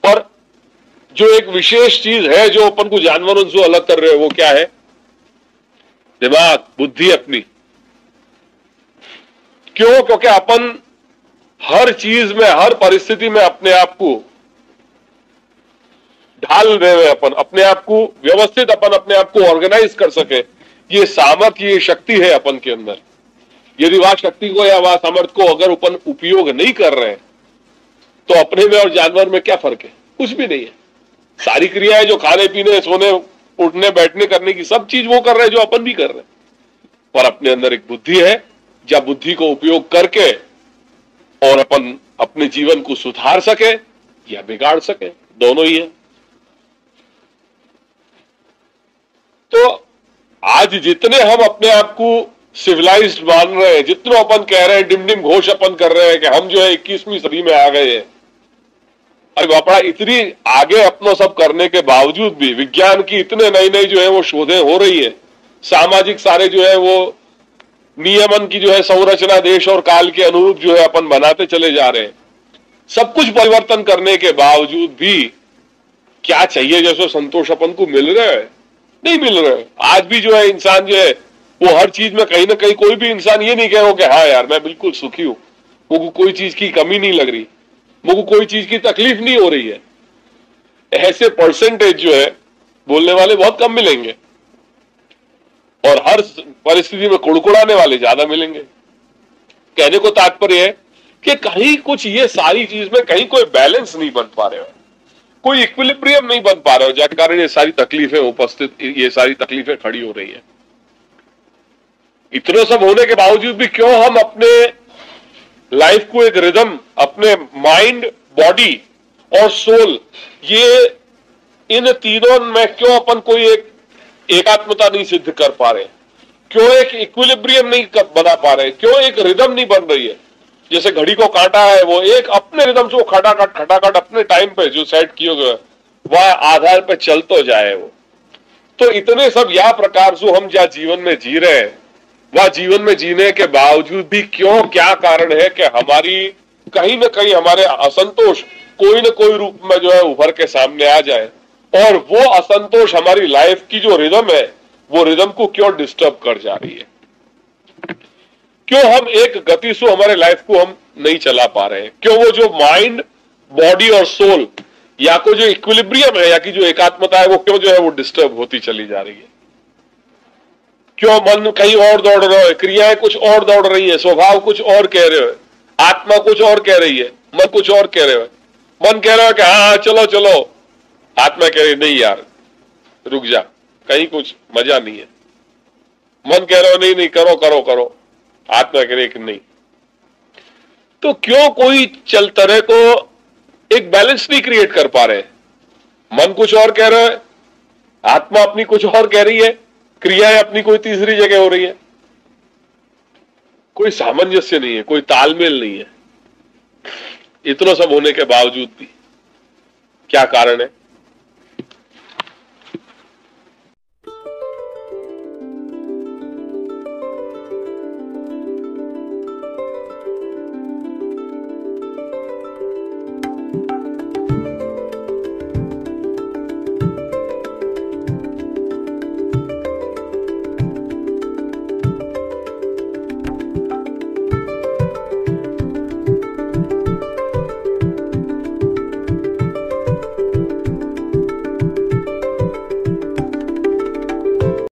पर जो एक विशेष चीज है जो अपन को जानवरों से अलग कर रहे हैं वो क्या है? दिमाग, बुद्धि अपनी। क्यों? क्योंकि अपन हर चीज में, हर परिस्थिति में अपने आप को ढाल रहे हैं, अपन अपने आप को व्यवस्थित, अपन अपने आप को ऑर्गेनाइज कर सके, ये सामर्थ्य, ये शक्ति है अपन के अंदर। यदि वह शक्ति को या वह सामर्थ्य को अगर अपन उपयोग नहीं कर रहे हैं तो अपने में और जानवर में क्या फर्क है? कुछ भी नहीं है। सारी क्रियाएं जो खाने पीने, सोने, उठने बैठने करने की सब चीज वो कर रहे हैं जो अपन भी कर रहे हैं, पर अपने अंदर एक बुद्धि है, जब बुद्धि को उपयोग करके और अपन अपने जीवन को सुधार सके या बिगाड़ सके, दोनों ही है। तो आज जितने हम अपने आप को सिविलाइज्ड मान रहे हैं, जितना अपन कह रहे हैं, डिम डिम घोष अपन कर रहे हैं कि हम जो है 21वीं सदी में आ गए हैं, अरे बापड़ा इतनी आगे अपनों सब करने के बावजूद भी विज्ञान की इतने नई नई जो है वो शोधें हो रही है, सामाजिक सारे जो है वो नियमन की जो है संरचना देश और काल के अनुरूप जो है अपन बनाते चले जा रहे हैं। सब कुछ परिवर्तन करने के बावजूद भी क्या चाहिए जैसे संतोष अपन को मिल रहा है? नहीं मिल रहा है। आज भी जो है इंसान जो है वो हर चीज में कहीं ना कहीं, कोई भी इंसान ये नहीं कहेगा कि हाँ यार मैं बिल्कुल सुखी हूं, मुझको कोई चीज की कमी नहीं लग रही, मुझको कोई चीज की तकलीफ नहीं हो रही है। ऐसे परसेंटेज जो है बोलने वाले बहुत कम मिलेंगे और हर परिस्थिति में कुड़कुड़ाने वाले ज्यादा मिलेंगे। कहने को तात्पर्य है कि कहीं कुछ ये सारी चीज में कहीं कोई बैलेंस नहीं बन पा रहे हो, कोई इक्विलिब्रियम नहीं बन पा रहे हो, जिसके कारण ये सारी तकलीफें उपस्थित, ये सारी तकलीफें खड़ी हो रही हैं। इतना सब होने के बावजूद भी क्यों हम अपने लाइफ को एक रिदम, अपने माइंड, बॉडी और सोल, ये इन तीनों में क्यों अपन कोई एक एकात्मता नहीं सिद्ध कर पा रहे, क्यों एक इक्विलिब्रियम नहीं बना पा रहे, क्यों एक रिदम नहीं बन रही है। जैसे घड़ी को काटा है, वो एक अपने रिदम से वो खटाखट अपने टाइम पे जो सेट किए गए वह आधार पे चल तो जाए वो। तो इतने सब या प्रकार से हम जहाँ जीवन में जी रहे हैं, वह जीवन में जीने के बावजूद भी क्यों, क्या कारण है कि हमारी कहीं ना कहीं हमारे असंतोष कोई ना कोई रूप में जो है उभर के सामने आ जाए, और वो असंतोष हमारी लाइफ की जो रिदम है वो रिदम को क्यों डिस्टर्ब कर जा रही है, क्यों हम एक गति से हमारे लाइफ को हम नहीं चला पा रहे हैं, क्यों वो जो माइंड, बॉडी और सोल या को जो इक्विलिब्रियम है या की जो एकात्मता है वो क्यों जो है वो डिस्टर्ब होती चली जा रही है, क्यों मन कहीं और दौड़ रहा है, क्रियाएं कुछ और दौड़ रही है, स्वभाव कुछ और कह रहे हो, आत्मा कुछ और कह रही है, मन कुछ और कह रहे हो। मन कह रहा है कि हाँ चलो चलो, आत्मा कह रही नहीं यार रुक जा, कहीं कुछ मजा नहीं है। मन कह रहा हो नहीं नहीं करो करो करो, आत्मा कह रही कि नहीं। तो क्यों कोई चल तरह को एक बैलेंस नहीं क्रिएट कर पा रहे, मन कुछ और कह रहा है, आत्मा अपनी कुछ और कह रही है, क्रियाएं अपनी कोई तीसरी जगह हो रही है, कोई सामंजस्य नहीं है, कोई तालमेल नहीं है। इतना सब होने के बावजूद भी क्या कारण है?